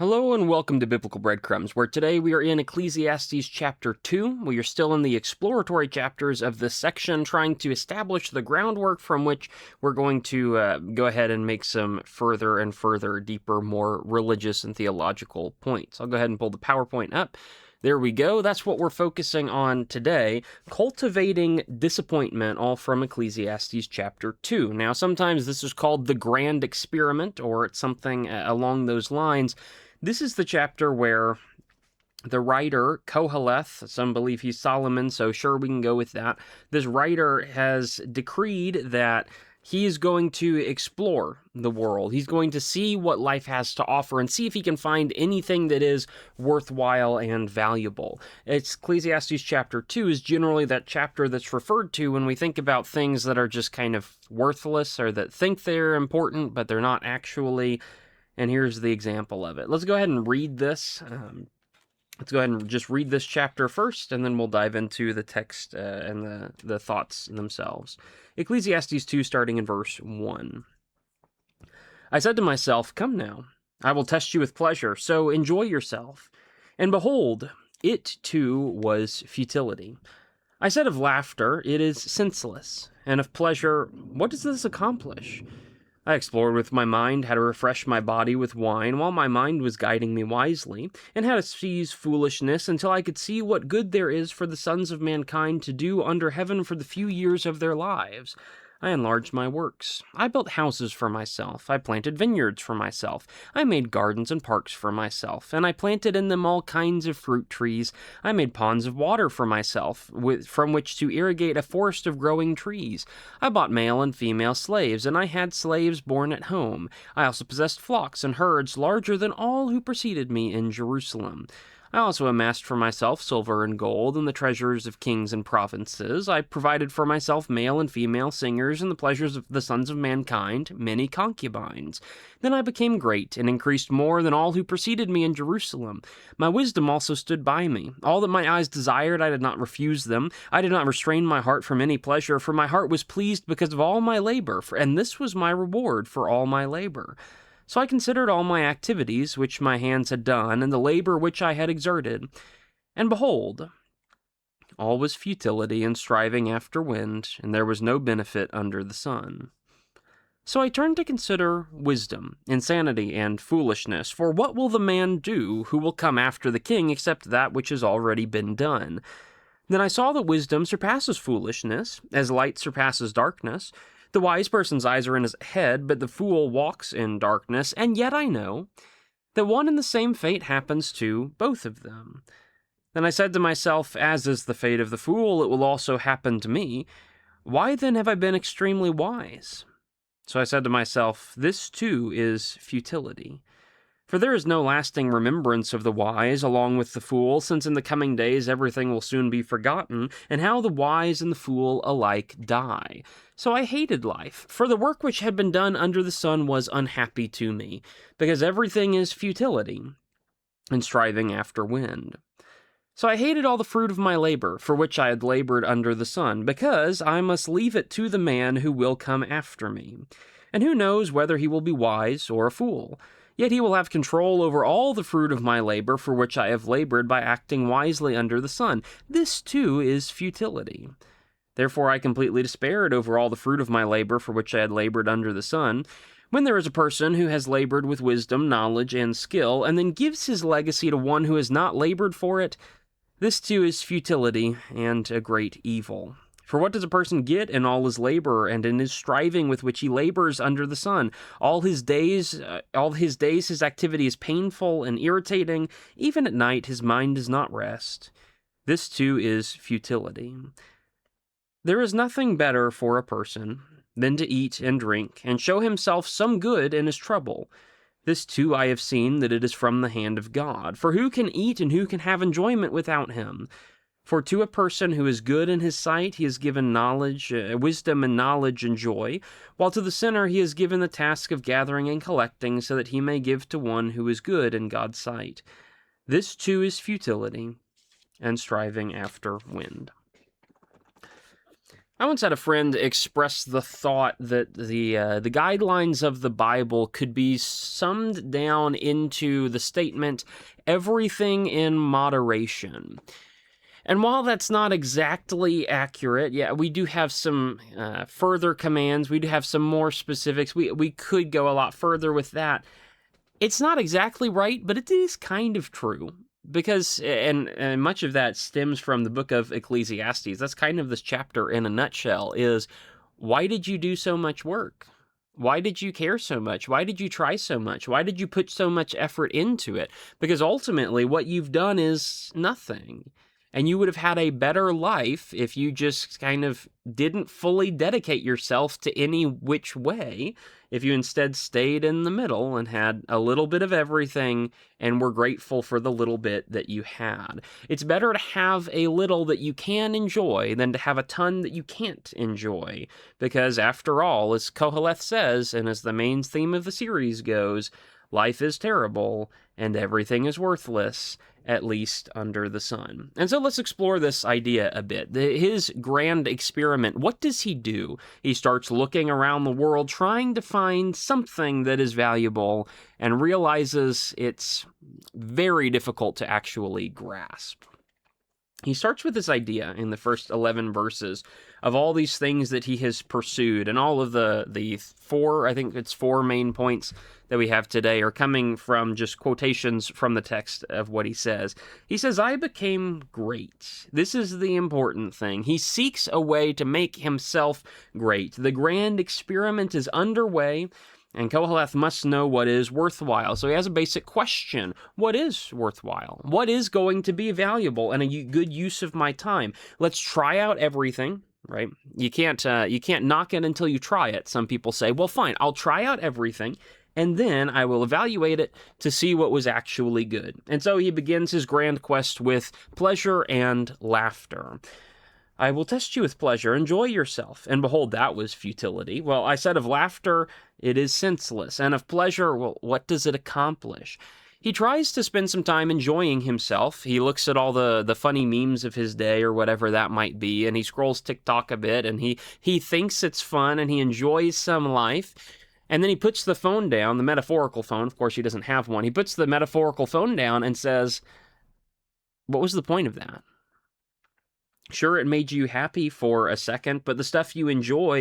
Hello and welcome to Biblical Breadcrumbs, where today we are in Ecclesiastes chapter 2. We are still in the exploratory chapters of this section, trying to establish the groundwork from which we're going to go ahead and make some further and further, deeper, more religious and theological points. I'll go ahead and pull the PowerPoint up. There we go. That's what we're focusing on today. Cultivating Disappointment, all from Ecclesiastes chapter 2. Now, sometimes this is called the Grand Experiment, or it's something along those lines. This is the chapter where the writer, Koheleth, some believe he's Solomon, so sure, we can go with that. This writer has decreed that he is going to explore the world. He's going to see what life has to offer and see if he can find anything that is worthwhile and valuable. Ecclesiastes chapter 2 is generally that chapter that's referred to when we think about things that are just kind of worthless or that think they're important, but they're not actually. And here's the example of it. Let's go ahead and read this. Let's go ahead and just read this chapter first, and then we'll dive into the text and the thoughts themselves. Ecclesiastes 2, starting in verse 1. I said to myself, "Come now, I will test you with pleasure, so enjoy yourself." And behold, it too was futility. I said of laughter, "It is senseless," and of pleasure, "What does this accomplish?" I explored with my mind how to refresh my body with wine while my mind was guiding me wisely, and how to seize foolishness until I could see what good there is for the sons of mankind to do under heaven for the few years of their lives. I enlarged my works. I built houses for myself. I planted vineyards for myself. I made gardens and parks for myself, and I planted in them all kinds of fruit trees. I made ponds of water for myself, from which to irrigate a forest of growing trees. I bought male and female slaves, and I had slaves born at home. I also possessed flocks and herds larger than all who preceded me in Jerusalem. I also amassed for myself silver and gold and the treasures of kings and provinces. I provided for myself male and female singers and the pleasures of the sons of mankind, many concubines. Then I became great and increased more than all who preceded me in Jerusalem. My wisdom also stood by me. All that my eyes desired, I did not refuse them. I did not restrain my heart from any pleasure, for my heart was pleased because of all my labor, and this was my reward for all my labor. So I considered all my activities which my hands had done, and the labor which I had exerted. And behold, all was futility and striving after wind, and there was no benefit under the sun. So I turned to consider wisdom, insanity, and foolishness. For what will the man do who will come after the king except that which has already been done? Then I saw that wisdom surpasses foolishness, as light surpasses darkness. The wise person's eyes are in his head, but the fool walks in darkness, and yet I know that one and the same fate happens to both of them. Then I said to myself, as is the fate of the fool, it will also happen to me. Why then have I been extremely wise? So I said to myself, this too is futility. For there is no lasting remembrance of the wise along with the fool, since in the coming days everything will soon be forgotten, and how the wise and the fool alike die. So I hated life, for the work which had been done under the sun was unhappy to me, because everything is futility, and striving after wind. So I hated all the fruit of my labor, for which I had labored under the sun, because I must leave it to the man who will come after me. And who knows whether he will be wise or a fool? Yet he will have control over all the fruit of my labor for which I have labored by acting wisely under the sun. This too is futility. Therefore I completely despaired over all the fruit of my labor for which I had labored under the sun. When there is a person who has labored with wisdom, knowledge, and skill, and then gives his legacy to one who has not labored for it, this too is futility and a great evil. For what does a person get in all his labor and in his striving with which he labors under the sun? All his days his activity is painful and irritating. Even at night his mind does not rest. This too is futility. There is nothing better for a person than to eat and drink and show himself some good in his trouble. This too I have seen that it is from the hand of God. For who can eat and who can have enjoyment without him? For to a person who is good in his sight, he has given knowledge, wisdom and knowledge and joy, while to the sinner he has given the task of gathering and collecting, so that he may give to one who is good in God's sight. This too is futility and striving after wind. I once had a friend express the thought that the guidelines of the Bible could be summed down into the statement, everything in moderation. And while that's not exactly accurate, yeah, we do have some further commands. We do have some more specifics. We could go a lot further with that. It's not exactly right, but it is kind of true. Because, and much of that stems from the book of Ecclesiastes. That's kind of this chapter in a nutshell, is why did you do so much work? Why did you care so much? Why did you try so much? Why did you put so much effort into it? Because ultimately what you've done is nothing. And you would have had a better life if you just kind of didn't fully dedicate yourself to any which way, if you instead stayed in the middle and had a little bit of everything and were grateful for the little bit that you had. It's better to have a little that you can enjoy than to have a ton that you can't enjoy. Because after all, as Koheleth says, and as the main theme of the series goes, life is terrible and everything is worthless, at least under the sun. And so let's explore this idea a bit. His grand experiment, what does he do? He starts looking around the world, trying to find something that is valuable, and realizes it's very difficult to actually grasp. He starts with this idea in the first 11 verses of all these things that he has pursued, and all of the four, I think it's 4 main points that we have today are coming from just quotations from the text of what he says. He says, I became great. This is the important thing. He seeks a way to make himself great. The grand experiment is underway, and Koheleth must know what is worthwhile. So he has a basic question. What is worthwhile? What is going to be valuable and a good use of my time? Let's try out everything, right? You can't knock it until you try it. Some people say, well, fine, I'll try out everything, and then I will evaluate it to see what was actually good. And so he begins his grand quest with pleasure and laughter. I will test you with pleasure. Enjoy yourself. And behold, that was futility. Well, I said of laughter, it is senseless. And of pleasure, well, what does it accomplish? He tries to spend some time enjoying himself. He looks at all the funny memes of his day or whatever that might be, and he scrolls TikTok a bit, and he thinks it's fun, and he enjoys some life. And then he puts the phone down, the metaphorical phone. Of course, he doesn't have one. He puts the metaphorical phone down and says, what was the point of that? Sure, it made you happy for a second, but the stuff you enjoy,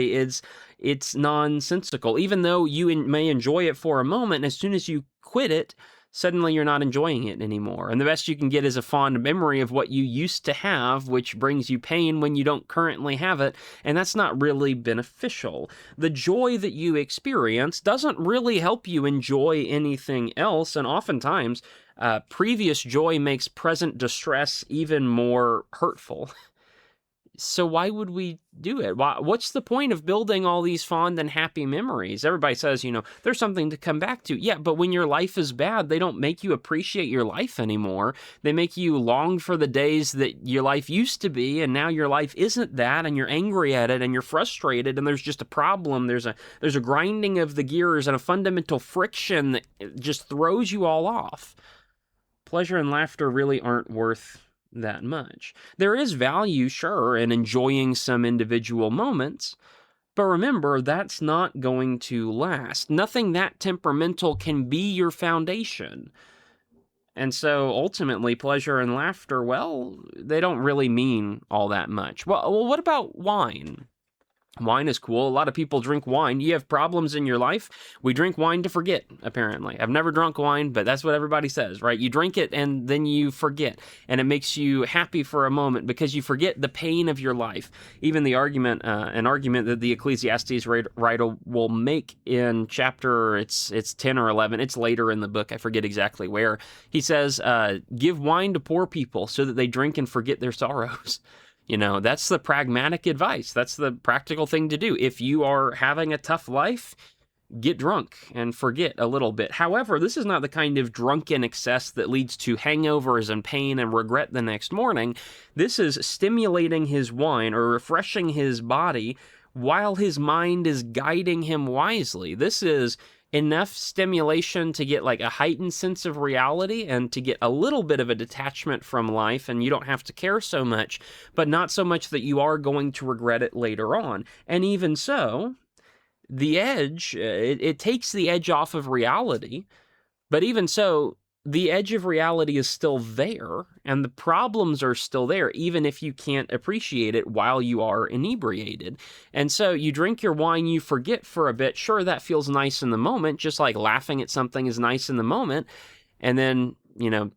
it's nonsensical. Even though you may enjoy it for a moment, as soon as you quit it, suddenly you're not enjoying it anymore. And the best you can get is a fond memory of what you used to have, which brings you pain when you don't currently have it, and that's not really beneficial. The joy that you experience doesn't really help you enjoy anything else, and oftentimes, previous joy makes present distress even more hurtful. So why would we do it? What's the point of building all these fond and happy memories? Everybody says, there's something to come back to. Yeah, but when your life is bad, they don't make you appreciate your life anymore. They make you long for the days that your life used to be, and now your life isn't that, and you're angry at it, and you're frustrated, and there's just a problem. There's a grinding of the gears and a fundamental friction that just throws you all off. Pleasure and laughter really aren't worth that much. There is value, sure, in enjoying some individual moments, but remember, that's not going to last. Nothing that temperamental can be your foundation. And so, ultimately, pleasure and laughter, well, they don't really mean all that much. Well, what about wine? Wine is cool. A lot of people drink wine. You have problems in your life. We drink wine to forget, apparently. I've never drunk wine, but that's what everybody says, right? You drink it and then you forget. And it makes you happy for a moment because you forget the pain of your life. Even the argument, an argument that the Ecclesiastes writer will make in chapter, it's 10 or 11. It's later in the book. I forget exactly where. He says, give wine to poor people so that they drink and forget their sorrows. That's the pragmatic advice. That's the practical thing to do. If you are having a tough life, get drunk and forget a little bit. However, this is not the kind of drunken excess that leads to hangovers and pain and regret the next morning. This is stimulating his wine or refreshing his body while his mind is guiding him wisely. This is enough stimulation to get like a heightened sense of reality and to get a little bit of a detachment from life, and you don't have to care so much, but not so much that you are going to regret it later on. And even so, the edge, it takes the edge off of reality, but even so, the edge of reality is still there, and the problems are still there, even if you can't appreciate it while you are inebriated. And so you drink your wine, you forget for a bit. Sure, that feels nice in the moment, just like laughing at something is nice in the moment. And then,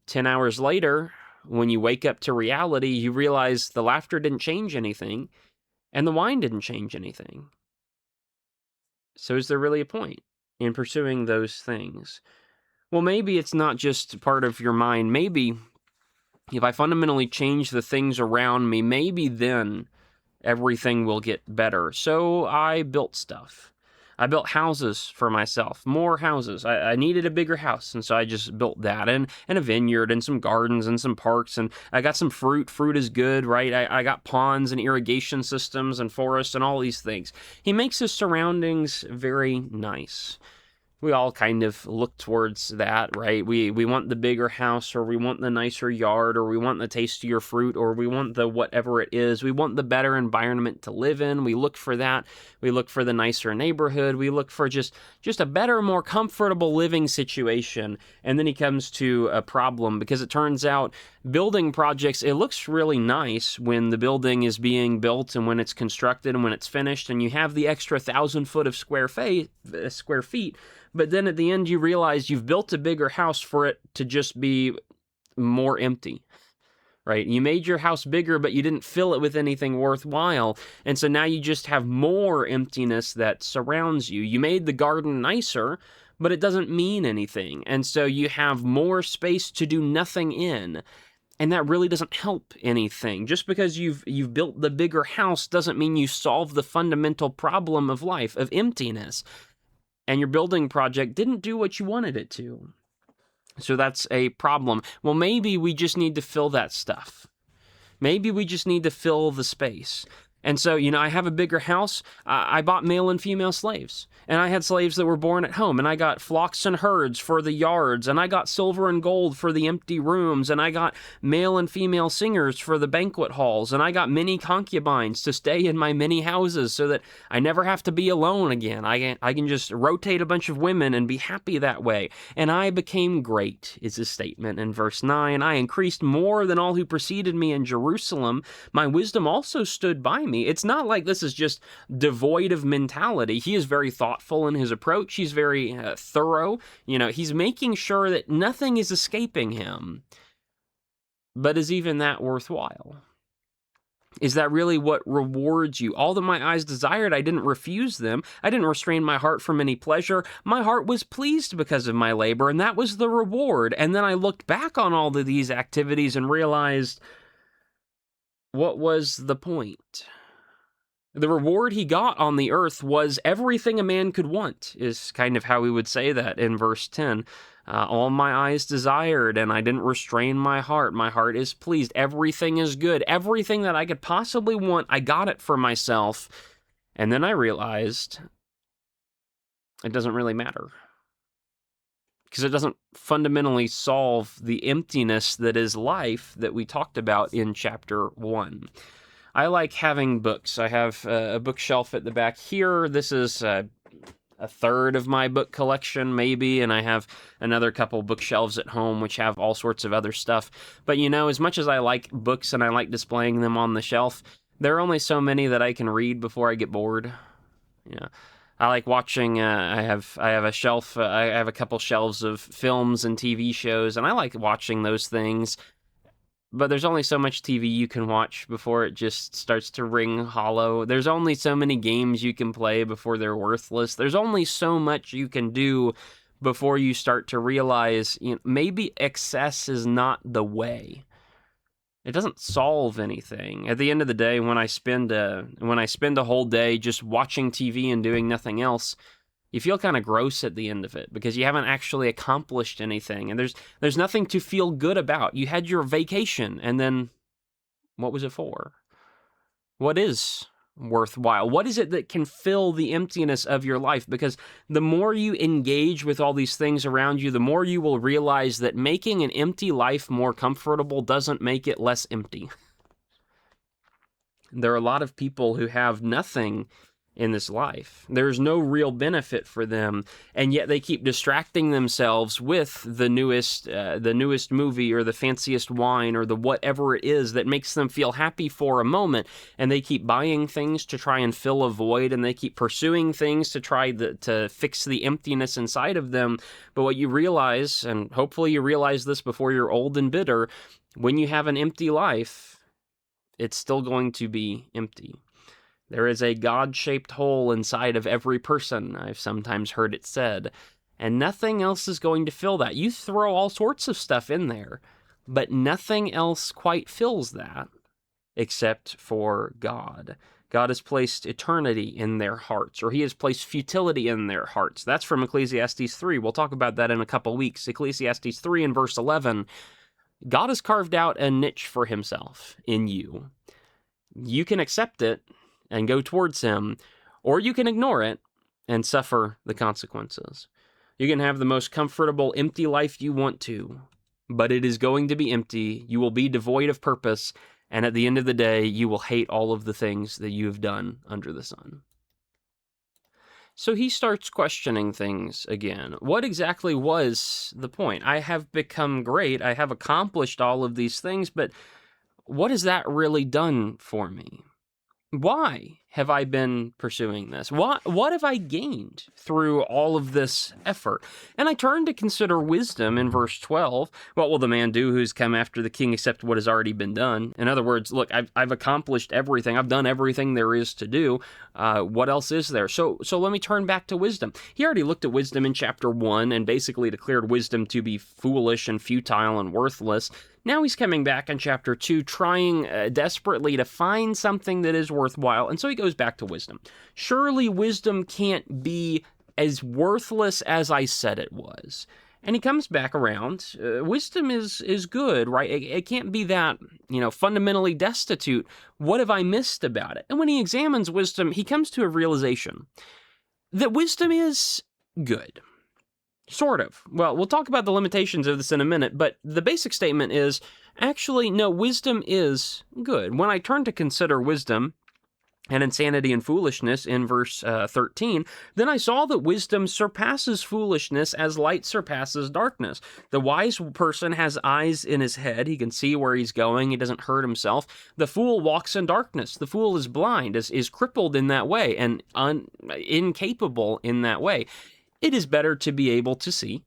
10 hours later, when you wake up to reality, you realize the laughter didn't change anything, and the wine didn't change anything. So is there really a point in pursuing those things? Well, maybe it's not just part of your mind. Maybe if I fundamentally change the things around me, maybe then everything will get better. So I built stuff. I built houses for myself, more houses. I needed a bigger house, and so I just built that, and a vineyard, and some gardens, and some parks, and I got some fruit. Fruit is good, right? I got ponds, and irrigation systems, and forests, and all these things. He makes his surroundings very nice. We all kind of look towards that, right? We want the bigger house, or we want the nicer yard, or we want the tastier fruit, or we want the whatever it is. We want the better environment to live in. We look for that. We look for the nicer neighborhood. We look for just a better, more comfortable living situation. And then he comes to a problem, because it turns out building projects, it looks really nice when the building is being built and when it's constructed and when it's finished, and you have the extra 1,000 foot of square feet. But then at the end, you realize you've built a bigger house for it to just be more empty, right? You made your house bigger, but you didn't fill it with anything worthwhile. And so now you just have more emptiness that surrounds you. You made the garden nicer, but it doesn't mean anything. And so you have more space to do nothing in. And that really doesn't help anything. Just because you've built the bigger house doesn't mean you solve the fundamental problem of life, of emptiness. And your building project didn't do what you wanted it to. So that's a problem. Well, maybe we just need to fill that stuff. Maybe we just need to fill the space. And so, I have a bigger house. I bought male and female slaves. And I had slaves that were born at home. And I got flocks and herds for the yards. And I got silver and gold for the empty rooms. And I got male and female singers for the banquet halls. And I got many concubines to stay in my many houses so that I never have to be alone again. I can just rotate a bunch of women and be happy that way. And I became great, is his statement in verse 9. I increased more than all who preceded me in Jerusalem. My wisdom also stood by me. It's not like this is just devoid of mentality. He is very thoughtful in his approach. He's very thorough. He's making sure that nothing is escaping him. But is even that worthwhile? Is that really what rewards you? All that my eyes desired, I didn't refuse them. I didn't restrain my heart from any pleasure. My heart was pleased because of my labor, and that was the reward. And then I looked back on all of these activities and realized, what was the point? The reward he got on the earth was everything a man could want, is kind of how we would say that in verse 10. All my eyes desired, and I didn't restrain my heart. My heart is pleased. Everything is good. Everything that I could possibly want, I got it for myself. And then I realized it doesn't really matter, because it doesn't fundamentally solve the emptiness that is life that we talked about in chapter 1. I like having books. I have a bookshelf at the back here. This is a third of my book collection, maybe, and I have another couple bookshelves at home which have all sorts of other stuff. But as much as I like books and I like displaying them on the shelf, there are only so many that I can read before I get bored. I like watching. I have a shelf. I have a couple shelves of films and TV shows, and I like watching those things. But there's only so much TV you can watch before it just starts to ring hollow. There's only so many games you can play before they're worthless. There's only so much you can do before you start to realize, maybe excess is not the way. It doesn't solve anything. At the end of the day, when I spend a whole day just watching TV and doing nothing else, you feel kind of gross at the end of it because you haven't actually accomplished anything, and there's nothing to feel good about. You had your vacation, and then what was it for? What is worthwhile? What is it that can fill the emptiness of your life? Because the more you engage with all these things around you, the more you will realize that making an empty life more comfortable doesn't make it less empty. There are a lot of people who have nothing in this life. There's no real benefit for them, and yet they keep distracting themselves with the newest movie or the fanciest wine or the whatever it is that makes them feel happy for a moment, and they keep buying things to try and fill a void, and they keep pursuing things to try to fix the emptiness inside of them. But what you realize, and hopefully you realize this before you're old and bitter, when you have an empty life, it's still going to be empty. There is a God-shaped hole inside of every person, I've sometimes heard it said, and nothing else is going to fill that. You throw all sorts of stuff in there, but nothing else quite fills that except for God. God has placed eternity in their hearts, or he has placed futility in their hearts. That's from Ecclesiastes 3. We'll talk about that in a couple weeks. Ecclesiastes 3 and verse 11, God has carved out a niche for himself in you. You can accept it and go towards him, or you can ignore it and suffer the consequences. You can have the most comfortable, empty life you want to, but it is going to be empty. You will be devoid of purpose, and at the end of the day, you will hate all of the things that you have done under the sun. So he starts questioning things again. What exactly was the point? I have become great. I have accomplished all of these things, but what has that really done for me? Why have I been pursuing this? What have I gained through all of this effort? And I turn to consider wisdom in verse 12. What will the man do who's come after the king except what has already been done? In other words, look, I've accomplished everything. I've done everything there is to do. What else is there? So let me turn back to wisdom. He already looked at wisdom in chapter 1 and basically declared wisdom to be foolish and futile and worthless. Now he's coming back in chapter 2, trying desperately to find something that is worthwhile, and so he goes back to wisdom. Surely wisdom can't be as worthless as I said it was. And he comes back around. Wisdom is good, right? It can't be that, fundamentally destitute. What have I missed about it? And when he examines wisdom, he comes to a realization that wisdom is good. Sort of. Well, we'll talk about the limitations of this in a minute, but the basic statement is, actually, no, wisdom is good. When I turn to consider wisdom and insanity and foolishness in verse 13, then I saw that wisdom surpasses foolishness as light surpasses darkness. The wise person has eyes in his head. He can see where he's going. He doesn't hurt himself. The fool walks in darkness. The fool is blind, is crippled in that way, and incapable in that way. It is better to be able to see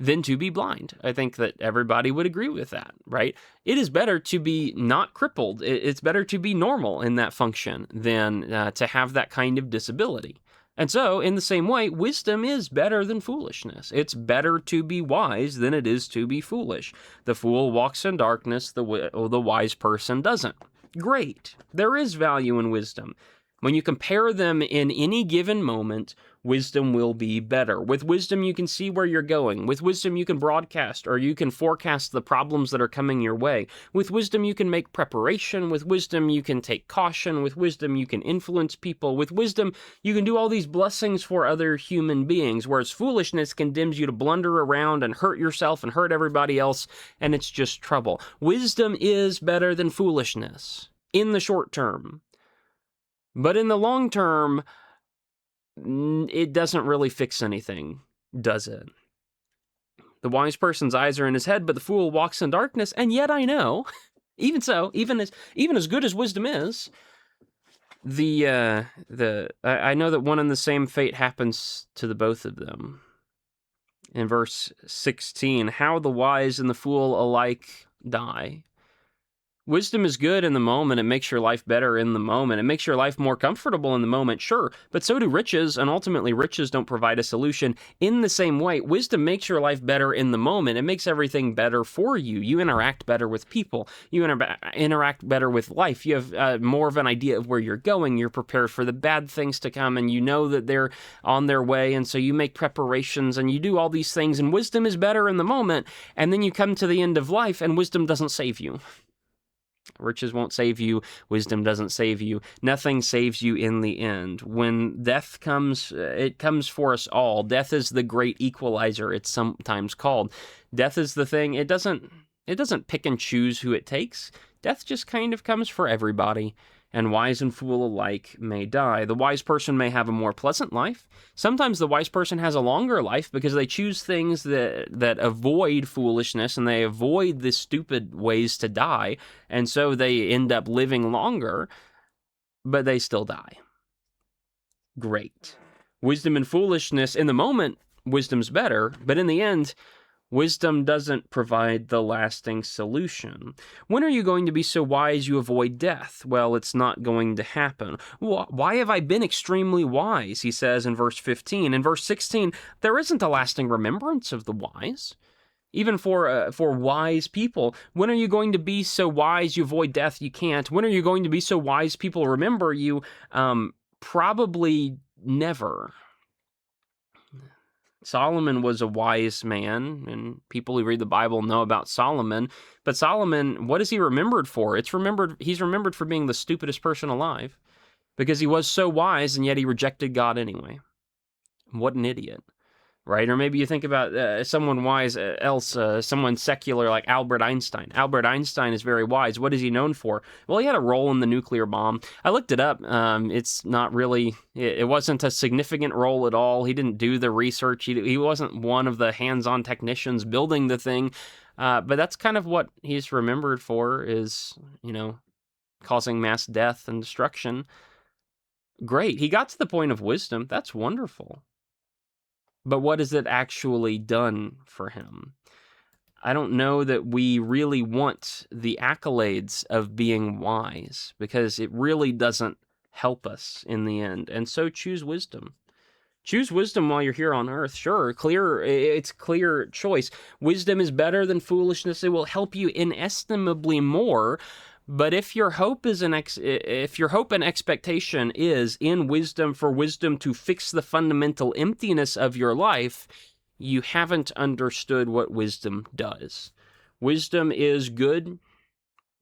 than to be blind. I think that everybody would agree with that, right? It is better to be not crippled. It's better to be normal in that function than to have that kind of disability. And so, in the same way, wisdom is better than foolishness. It's better to be wise than it is to be foolish. The fool walks in darkness, the wise person doesn't. Great. There is value in wisdom. When you compare them in any given moment, wisdom will be better. With wisdom, you can see where you're going. With wisdom, you can broadcast or you can forecast the problems that are coming your way. With wisdom, you can make preparation. With wisdom, you can take caution. With wisdom, you can influence people. With wisdom, you can do all these blessings for other human beings, whereas foolishness condemns you to blunder around and hurt yourself and hurt everybody else, and it's just trouble. Wisdom is better than foolishness in the short term. But in the long term, it doesn't really fix anything, does it? The wise person's eyes are in his head, but the fool walks in darkness. And yet I know, even so, even as good as wisdom is, I know that one and the same fate happens to the both of them. In verse 16, how the wise and the fool alike die. Wisdom is good in the moment. It makes your life better in the moment. It makes your life more comfortable in the moment, sure. But so do riches, and ultimately riches don't provide a solution. In the same way, wisdom makes your life better in the moment. It makes everything better for you. You interact better with people. You interact better with life. You have more of an idea of where you're going. You're prepared for the bad things to come, and you know that they're on their way, and so you make preparations, and you do all these things, and wisdom is better in the moment, and then you come to the end of life, and wisdom doesn't save you. Riches won't save you. Wisdom doesn't save you. Nothing saves you in the end. When death comes, it comes for us all. Death is the great equalizer, it's sometimes called. Death is the thing. It doesn't pick and choose who it takes. Death just kind of comes for everybody, and wise and fool alike may die. The wise person may have a more pleasant life. Sometimes the wise person has a longer life because they choose things that avoid foolishness, and they avoid the stupid ways to die, and so they end up living longer, but they still die. Great. Wisdom and foolishness, in the moment, wisdom's better, but in the end, wisdom doesn't provide the lasting solution. When are you going to be so wise you avoid death? Well, it's not going to happen. Why have I been extremely wise? He says in verse 15. In verse 16, there isn't a lasting remembrance of the wise. Even for wise people, when are you going to be so wise you avoid death? You can't. When are you going to be so wise people remember you? Probably never. Solomon was a wise man, and people who read the Bible know about Solomon. But Solomon, what is he remembered for? He's remembered for being the stupidest person alive, because he was so wise, and yet he rejected God anyway. What an idiot, right? Or maybe you think about someone wise someone secular like Albert Einstein. Albert Einstein is very wise. What is he known for? Well, he had a role in the nuclear bomb. I looked it up. It's not really, it wasn't a significant role at all. He didn't do the research. He wasn't one of the hands-on technicians building the thing. But that's kind of what he's remembered for, is, causing mass death and destruction. Great. He got to the point of wisdom. That's wonderful. But what has it actually done for him? I don't know that we really want the accolades of being wise, because it really doesn't help us in the end. And so choose wisdom. Choose wisdom while you're here on earth. Sure, it's clear choice. Wisdom is better than foolishness. It will help you inestimably more. But if your hope and expectation is in wisdom, for wisdom to fix the fundamental emptiness of your life, you haven't understood what wisdom does. Wisdom is good,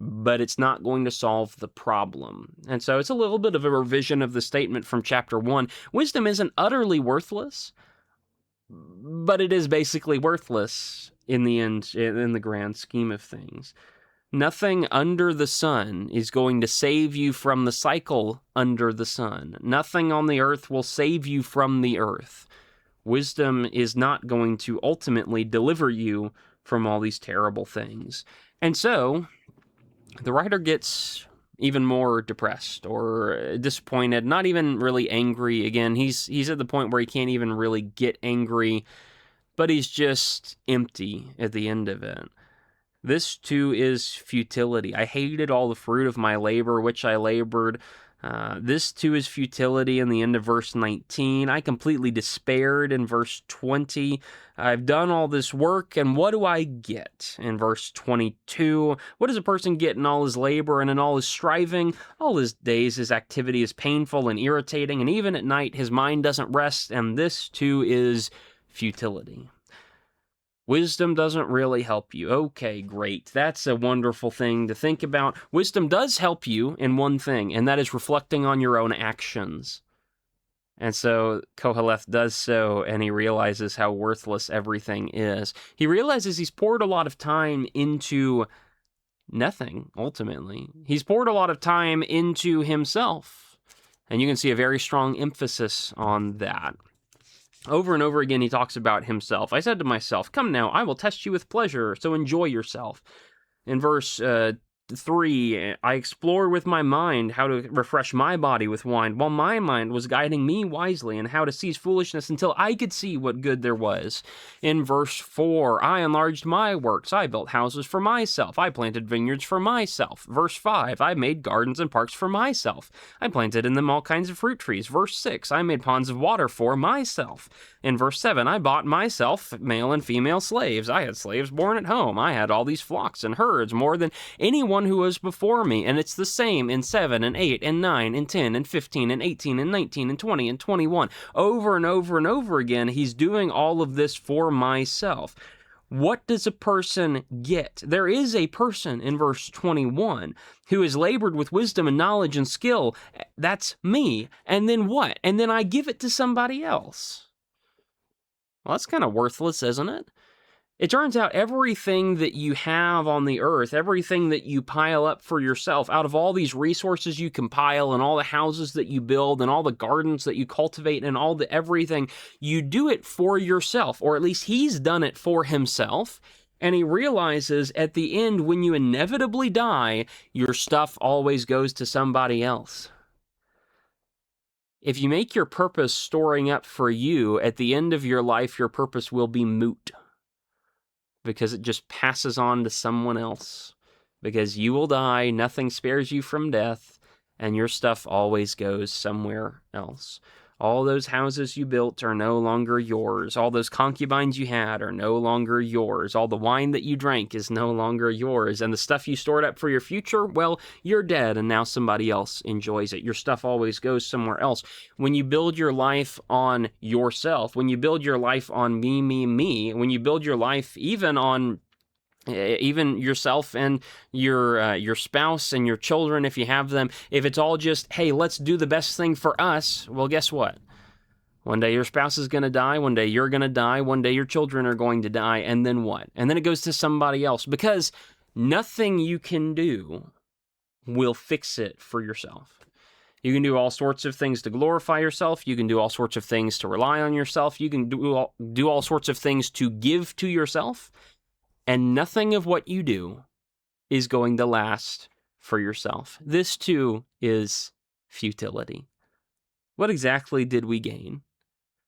but it's not going to solve the problem. And so it's a little bit of a revision of the statement from chapter 1. Wisdom isn't utterly worthless, but it is basically worthless in the end, in the grand scheme of things. Nothing under the sun is going to save you from the cycle under the sun. Nothing on the earth will save you from the earth. Wisdom is not going to ultimately deliver you from all these terrible things. And so, the writer gets even more depressed or disappointed, not even really angry. Again, he's at the point where he can't even really get angry, but he's just empty at the end of it. This too is futility. I hated all the fruit of my labor, which I labored. This too is futility in the end of verse 19. I completely despaired in verse 20. I've done all this work, and what do I get? In verse 22, what does a person get in all his labor and in all his striving? All his days, his activity is painful and irritating, and even at night his mind doesn't rest, and this too is futility. Wisdom doesn't really help you. Okay, great. That's a wonderful thing to think about. Wisdom does help you in one thing, and that is reflecting on your own actions. And so Koheleth does so, and he realizes how worthless everything is. He realizes he's poured a lot of time into nothing, ultimately. He's poured a lot of time into himself, and you can see a very strong emphasis on that. Over and over again, he talks about himself. I said to myself, come now, I will test you with pleasure, so enjoy yourself. In verse 3, I explored with my mind how to refresh my body with wine, while my mind was guiding me wisely in how to seize foolishness until I could see what good there was. In verse 4, I enlarged my works. I built houses for myself. I planted vineyards for myself. Verse 5, I made gardens and parks for myself. I planted in them all kinds of fruit trees. Verse 6, I made ponds of water for myself. In verse 7, I bought myself male and female slaves. I had slaves born at home. I had all these flocks and herds, more than anyone who was before me. And it's the same in 7 and 8 and 9 and 10 and 15 and 18 and 19 and 20 and 21. Over and over and over again, he's doing all of this for myself. What does a person get? There is a person in verse 21 who has labored with wisdom and knowledge and skill. That's me. And then what? And then I give it to somebody else. Well, that's kind of worthless, isn't it? It turns out everything that you have on the earth, everything that you pile up for yourself, out of all these resources you compile and all the houses that you build and all the gardens that you cultivate and all the everything, you do it for yourself, or at least he's done it for himself. And he realizes at the end, when you inevitably die, your stuff always goes to somebody else. If you make your purpose storing up for you, at the end of your life, your purpose will be moot. Because it just passes on to someone else. Because you will die, nothing spares you from death, and your stuff always goes somewhere else. All those houses you built are no longer yours. All those concubines you had are no longer yours. All the wine that you drank is no longer yours. And the stuff you stored up for your future, well, you're dead, and now somebody else enjoys it. Your stuff always goes somewhere else. When you build your life on yourself, when you build your life on me, when you build your life even on even yourself and your spouse and your children, if you have them, if it's all just, hey, let's do the best thing for us, well, guess what? One day your spouse is going to die, one day you're going to die, one day your children are going to die, and then what? And then it goes to somebody else, because nothing you can do will fix it for yourself. You can do all sorts of things to glorify yourself. You can do all sorts of things to rely on yourself. You can do all sorts of things to give to yourself. And nothing of what you do is going to last for yourself. This too is futility. What exactly did we gain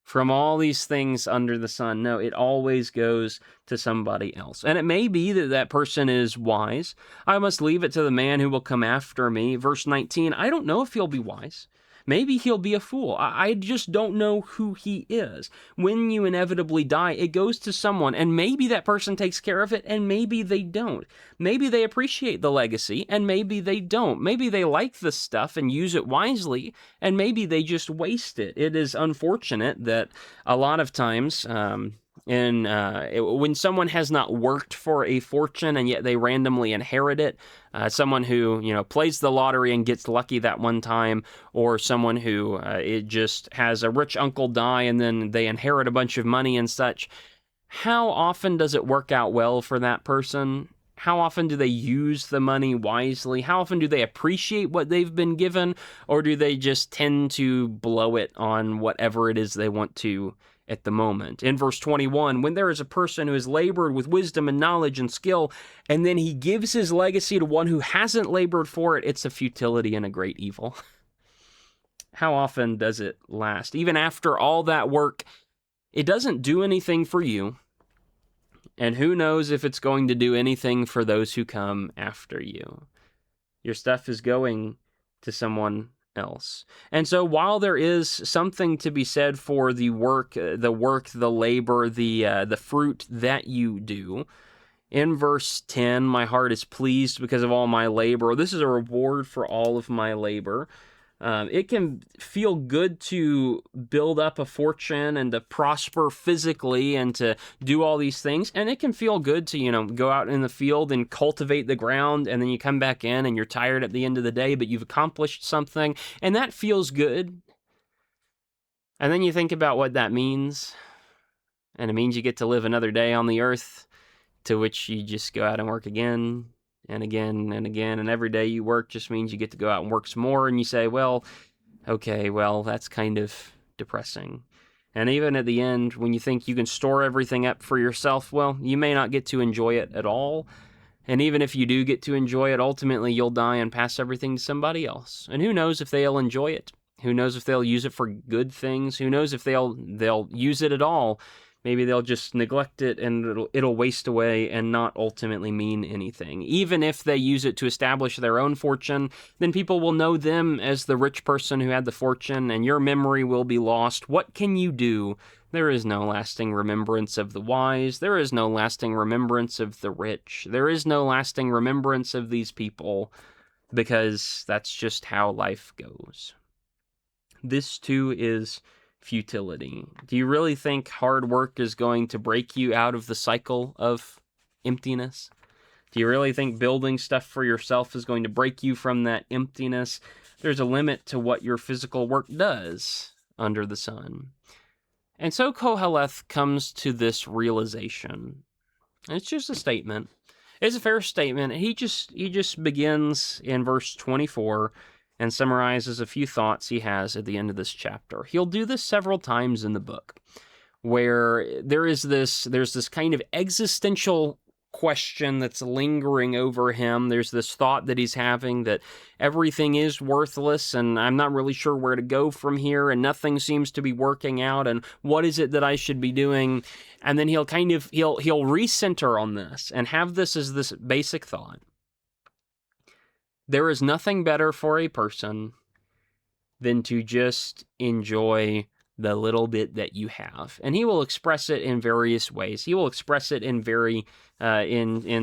from all these things under the sun? No, it always goes to somebody else. And it may be that that person is wise. I must leave it to the man who will come after me. Verse 19, I don't know if he'll be wise. Maybe he'll be a fool. I just don't know who he is. When you inevitably die, it goes to someone, and maybe that person takes care of it, and maybe they don't. Maybe they appreciate the legacy, and maybe they don't. Maybe they like the stuff and use it wisely, and maybe they just waste it. It is unfortunate that a lot of times, when someone has not worked for a fortune and yet they randomly inherit it, someone who plays the lottery and gets lucky that one time, or someone who it just has a rich uncle die and then they inherit a bunch of money and such, how often does it work out well for that person? How often do they use the money wisely? How often do they appreciate what they've been given? Or do they just tend to blow it on whatever it is they want to at the moment? In verse 21, when there is a person who has labored with wisdom and knowledge and skill, and then he gives his legacy to one who hasn't labored for it, it's a futility and a great evil. How often does it last? Even after all that work, it doesn't do anything for you. And who knows if it's going to do anything for those who come after you. Your stuff is going to someone else. And so while there is something to be said for the work, the labor, the fruit that you do, in verse 10, my heart is pleased because of all my labor. This is a reward for all of my labor. It can feel good to build up a fortune and to prosper physically and to do all these things. And it can feel good to, go out in the field and cultivate the ground, and then you come back in and you're tired at the end of the day, but you've accomplished something, and that feels good. And then you think about what that means, and it means you get to live another day on the earth, to which you just go out and work again and again and again, and every day you work just means you get to go out and work some more, and you say, well, okay, well, that's kind of depressing. And even at the end, when you think you can store everything up for yourself, well, you may not get to enjoy it at all. And even if you do get to enjoy it, ultimately you'll die and pass everything to somebody else. And who knows if they'll enjoy it? Who knows if they'll use it for good things? Who knows if they'll use it at all? Maybe they'll just neglect it and it'll waste away and not ultimately mean anything. Even if they use it to establish their own fortune, then people will know them as the rich person who had the fortune, and your memory will be lost. What can you do? There is no lasting remembrance of the wise. There is no lasting remembrance of the rich. There is no lasting remembrance of these people, because that's just how life goes. This too is futility? Do you really think hard work is going to break you out of the cycle of emptiness? Do you really think building stuff for yourself is going to break you from that emptiness? There's a limit to what your physical work does under the sun. And so Koheleth comes to this realization. It's just a statement. It's a fair statement. He just begins in verse 24 and summarizes a few thoughts he has at the end of this chapter. He'll do this several times in the book, where there's this kind of existential question that's lingering over him. There's this thought that he's having that everything is worthless and I'm not really sure where to go from here and nothing seems to be working out and what is it that I should be doing? And then he'll recenter on this and have this as this basic thought. There is nothing better for a person than to just enjoy the little bit that you have. And he will express it in various ways. He will express it in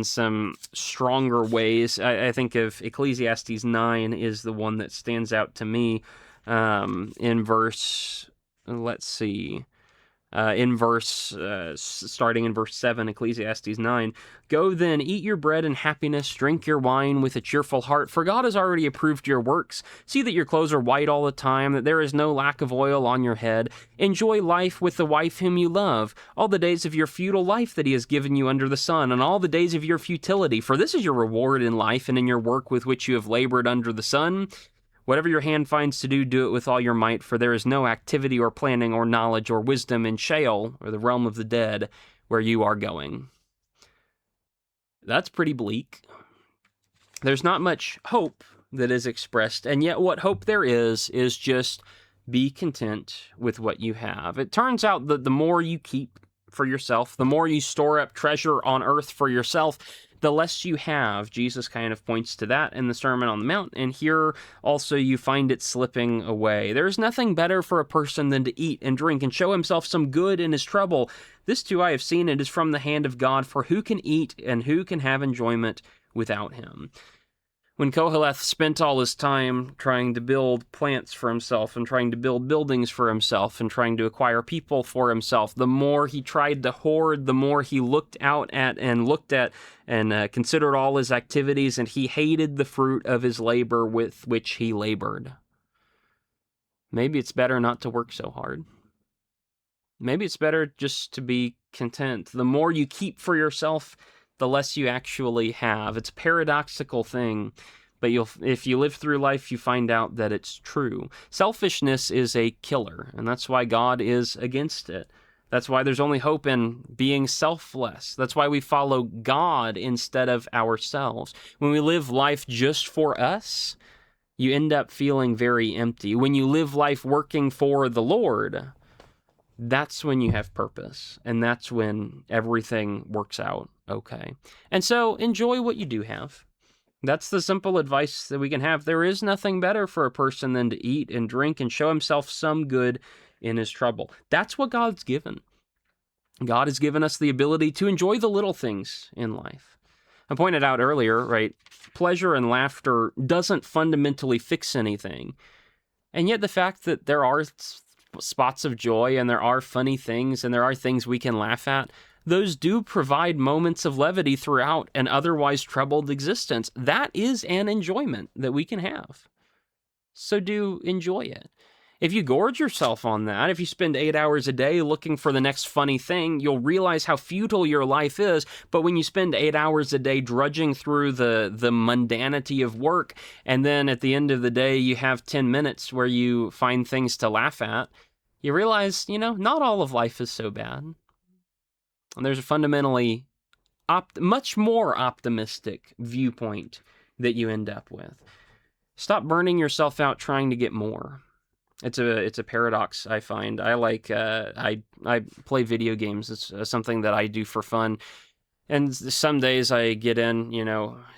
some stronger ways. I think of Ecclesiastes 9 is the one that stands out to me in verse, starting in verse 7, Ecclesiastes 9. Go then, eat your bread in happiness, drink your wine with a cheerful heart, for God has already approved your works. See that your clothes are white all the time, that there is no lack of oil on your head. Enjoy life with the wife whom you love, all the days of your futile life that he has given you under the sun, and all the days of your futility, for this is your reward in life and in your work with which you have labored under the sun. Whatever your hand finds to do, do it with all your might, for there is no activity or planning or knowledge or wisdom in Sheol, or the realm of the dead, where you are going. That's pretty bleak. There's not much hope that is expressed, and yet what hope there is just be content with what you have. It turns out that the more you keep for yourself, the more you store up treasure on earth for yourself, the less you have. Jesus kind of points to that in the Sermon on the Mount, and here also you find it slipping away. There is nothing better for a person than to eat and drink and show himself some good in his trouble. This too I have seen, it is from the hand of God, for who can eat and who can have enjoyment without him? When Koheleth spent all his time trying to build plants for himself and trying to build buildings for himself and trying to acquire people for himself, the more he tried to hoard, the more he looked at and considered all his activities, and he hated the fruit of his labor with which he labored. Maybe it's better not to work so hard. Maybe it's better just to be content. The more you keep for yourself, the less you actually have. It's a paradoxical thing, but if you live through life, you find out that it's true. Selfishness is a killer, and that's why God is against it. That's why there's only hope in being selfless. That's why we follow God instead of ourselves. When we live life just for us, you end up feeling very empty. When you live life working for the Lord, that's when you have purpose, and that's when everything works out okay. And so enjoy what you do have. That's the simple advice that we can have. There is nothing better for a person than to eat and drink and show himself some good in his trouble. That's what God's given. God has given us the ability to enjoy the little things in life. I pointed out earlier, right, pleasure and laughter doesn't fundamentally fix anything. And yet the fact that there are spots of joy and there are funny things and there are things we can laugh at, those do provide moments of levity throughout an otherwise troubled existence. That is an enjoyment that we can have. So do enjoy it. If you gorge yourself on that, if you spend 8 hours a day looking for the next funny thing, you'll realize how futile your life is. But when you spend 8 hours a day drudging through the mundanity of work, and then at the end of the day you have 10 minutes where you find things to laugh at, you realize, not all of life is so bad. And there's a fundamentally much more optimistic viewpoint that you end up with. Stop burning yourself out trying to get more. It's a paradox I find. I play video games. It's something that I do for fun. And some days I get in,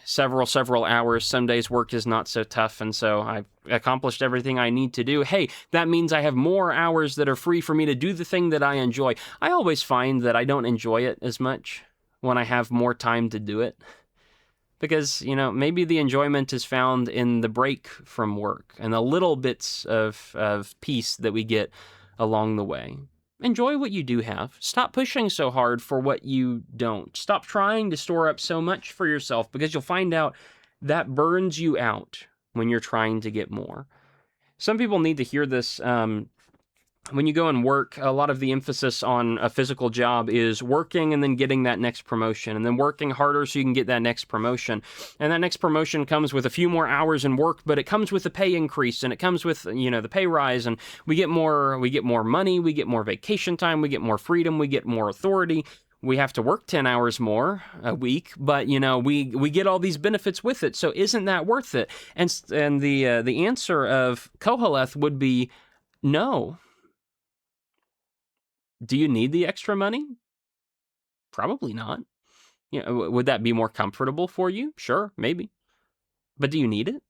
several hours. Some days work is not so tough, and so I've accomplished everything I need to do. Hey, that means I have more hours that are free for me to do the thing that I enjoy. I always find that I don't enjoy it as much when I have more time to do it. Because, maybe the enjoyment is found in the break from work and the little bits of peace that we get along the way. Enjoy what you do have. Stop pushing so hard for what you don't. Stop trying to store up so much for yourself, because you'll find out that burns you out when you're trying to get more. Some people need to hear this. When you go and work, a lot of the emphasis on a physical job is working and then getting that next promotion, and then working harder so you can get that next promotion. And that next promotion comes with a few more hours in work, but it comes with a pay increase, and it comes with, the pay rise, and we get more money, we get more vacation time, we get more freedom, we get more authority. We have to work 10 hours more a week, but we get all these benefits with it. So isn't that worth it? And the answer of Koheleth would be no. Do you need the extra money? Probably not. Would that be more comfortable for you? Sure, maybe. But do you need it?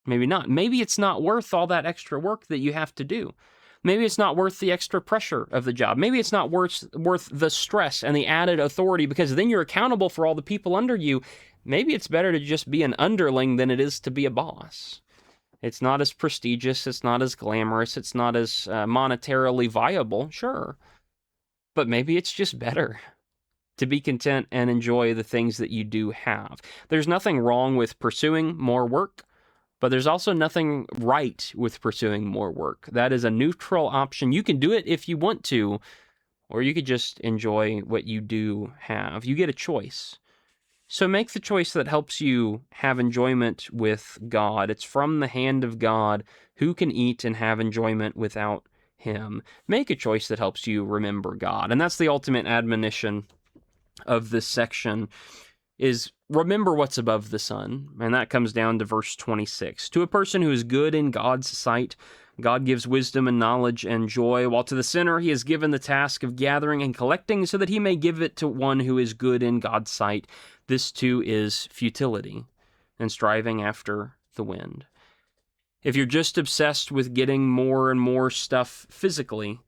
Maybe not. Maybe it's not worth all that extra work that you have to do. Maybe it's not worth the extra pressure of the job. Maybe it's not worth the stress and the added authority, because then you're accountable for all the people under you. Maybe it's better to just be an underling than it is to be a boss. It's not as prestigious. It's not as glamorous. It's not as monetarily viable. Sure. But maybe it's just better to be content and enjoy the things that you do have. There's nothing wrong with pursuing more work, but there's also nothing right with pursuing more work. That is a neutral option. You can do it if you want to, or you could just enjoy what you do have. You get a choice. So make the choice that helps you have enjoyment with God. It's from the hand of God. Who can eat and have enjoyment without Him? Make a choice that helps you remember God. And that's the ultimate admonition of this section, is remember what's above the sun. And that comes down to verse 26. To a person who is good in God's sight, God gives wisdom and knowledge and joy, while to the sinner He has given the task of gathering and collecting, so that he may give it to one who is good in God's sight. This too is futility and striving after the wind. If you're just obsessed with getting more and more stuff physically,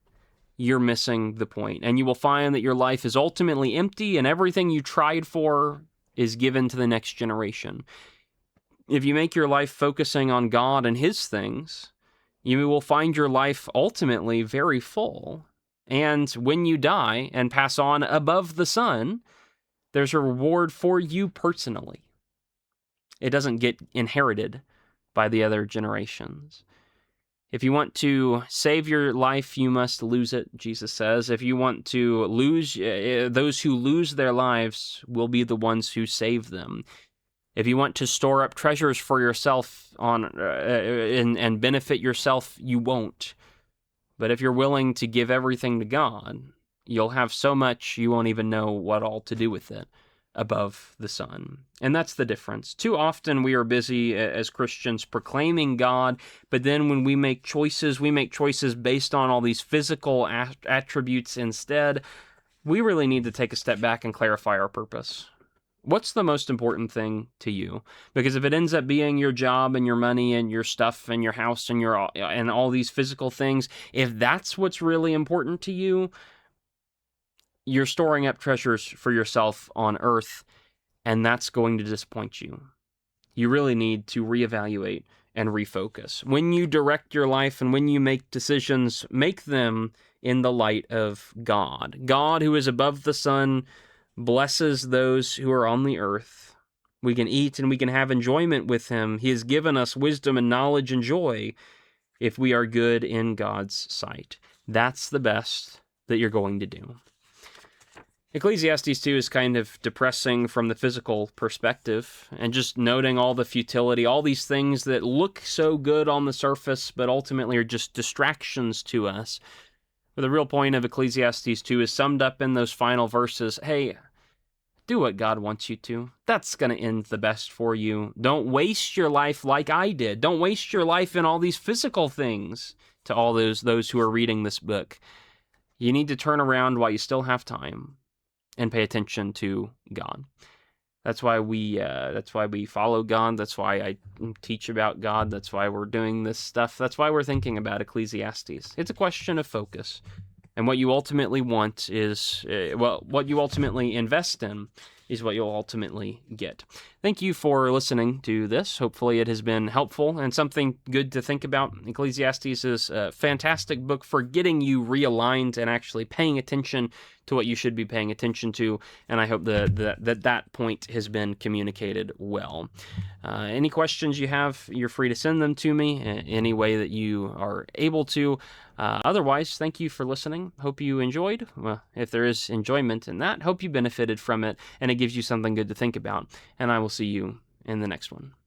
you're missing the point. And you will find that your life is ultimately empty, and everything you tried for is given to the next generation. If you make your life focusing on God and His things, you will find your life ultimately very full. And when you die and pass on above the sun, there's a reward for you personally. It doesn't get inherited by the other generations. If you want to save your life, you must lose it, Jesus says. If you want to lose, those who lose their lives will be the ones who save them. If you want to store up treasures for yourself and benefit yourself, you won't. But if you're willing to give everything to God, you'll have so much you won't even know what all to do with it above the sun. And that's the difference. Too often we are busy as Christians proclaiming God, but then when we make choices based on all these physical attributes instead. We really need to take a step back and clarify our purpose. What's the most important thing to you? Because if it ends up being your job and your money and your stuff and your house and all these physical things, if that's what's really important to you, you're storing up treasures for yourself on earth, and that's going to disappoint you. You really need to reevaluate and refocus. When you direct your life and when you make decisions, make them in the light of God. God, who is above the sun, blesses those who are on the earth. We can eat and we can have enjoyment with Him. He has given us wisdom and knowledge and joy if we are good in God's sight. That's the best that you're going to do. Ecclesiastes 2 is kind of depressing from the physical perspective, and just noting all the futility, all these things that look so good on the surface, but ultimately are just distractions to us. But the real point of Ecclesiastes 2 is summed up in those final verses. Hey, do what God wants you to. That's going to end the best for you. Don't waste your life like I did. Don't waste your life in all these physical things. To all those who are reading this book, you need to turn around while you still have time and pay attention to God. That's why we follow God. That's why I teach about God. That's why we're doing this stuff. That's why we're thinking about Ecclesiastes. It's a question of focus. And what you ultimately want is, what you ultimately invest in is what you'll ultimately get. thank you for listening to this. Hopefully it has been helpful and something good to think about. Ecclesiastes is a fantastic book for getting you realigned and actually paying attention to what you should be paying attention to, and I hope that point has been communicated well. Any questions you have, you're free to send them to me any way that you are able to. Otherwise, thank you for listening. Hope you enjoyed. Well, if there is enjoyment in that, hope you benefited from it, and it gives you something good to think about. And I will see you in the next one.